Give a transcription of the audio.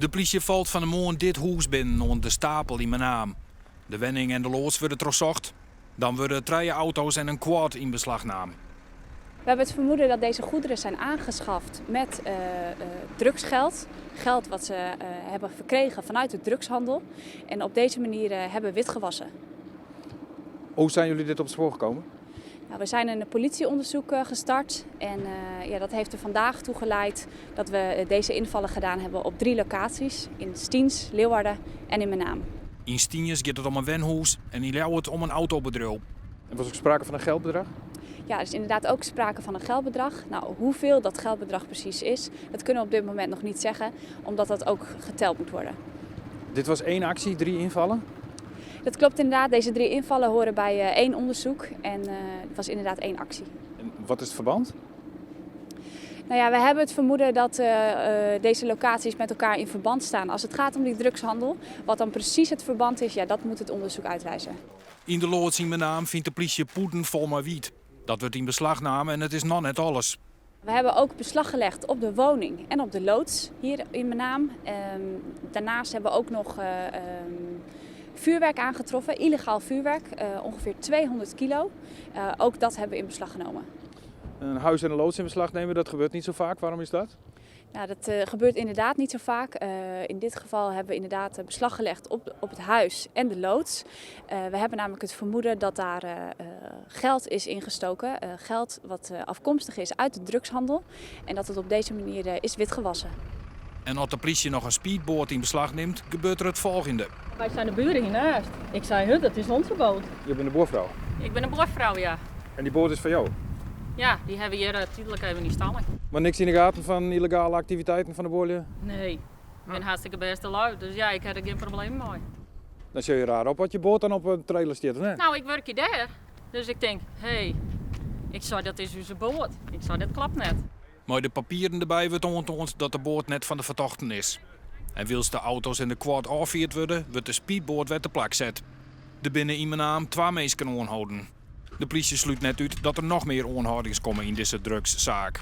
De politie valt van de morgen dit huis binnen onder de stapel in mijn naam. De wenning en de loods worden doorzocht. Dan worden 3 auto's en een quad in beslag genomen. We hebben het vermoeden dat deze goederen zijn aangeschaft met drugsgeld. Geld wat ze hebben verkregen vanuit de drugshandel. En op deze manier hebben witgewassen. Hoe zijn jullie dit op het spoor gekomen? Nou, we zijn een politieonderzoek gestart. En dat heeft er vandaag toe geleid dat we deze invallen gedaan hebben op 3 locaties. In Stiens, Leeuwarden en in Menaam. In Stiens gaat het om een wenhuis en in Leeuwarden om een autobedrijf. Er was ook sprake van een geldbedrag? Ja, er is inderdaad ook sprake van een geldbedrag. Nou, hoeveel dat geldbedrag precies is, dat kunnen we op dit moment nog niet zeggen, omdat dat ook geteld moet worden. Dit was 1 actie, 3 invallen? Dat klopt inderdaad. Deze 3 invallen horen bij 1 onderzoek en het was inderdaad 1 actie. En wat is het verband? Nou ja, we hebben het vermoeden dat deze locaties met elkaar in verband staan. Als het gaat om die drugshandel, wat dan precies het verband is, ja, dat moet het onderzoek uitwijzen. In de loods in mijn naam vindt de politie poeden vol maar wiet. Dat wordt in beslag genomen en het is nog net alles. We hebben ook beslag gelegd op de woning en op de loods hier in Menaam. Daarnaast hebben we ook nog vuurwerk aangetroffen, illegaal vuurwerk, ongeveer 200 kilo. Ook dat hebben we in beslag genomen. Een huis en een loods in beslag nemen, dat gebeurt niet zo vaak. Waarom is dat? Nou, dat gebeurt inderdaad niet zo vaak. In dit geval hebben we inderdaad beslag gelegd op het huis en de loods. We hebben namelijk het vermoeden dat daar geld is ingestoken. Geld wat afkomstig is uit de drugshandel. En dat het op deze manier is witgewassen. En als de politie nog een speedboot in beslag neemt, gebeurt er het volgende. Wij zijn de buren hiernaast. Ik zei, dat is onze boot. Je bent een boorvrouw. Ik ben een boorvrouw, ja. En die boot is van jou? Ja, die hebben hier tijdelijk even niet stallen. Maar niks in de gaten van illegale activiteiten van de boorlui? Nee, ik ben hartstikke beste lui, dus ja, ik heb er geen probleem mee. Dan zie je raar op wat je boot dan op een trailer staat, of niet? Nou, ik werk hier daar. Dus ik denk, ik zei dat is onze boot. Ik zei, dat klopt net. Maar de papieren erbij wordt ontoond dat de boot net van de vertochten is. En wils de auto's en de quad afgevierd worden, wordt de speedboot weer te plak zet. De binnen in mijn naam 2 mensen aanhouden. De politie sluit net uit dat er nog meer aanhoudingen komen in deze drugszaak.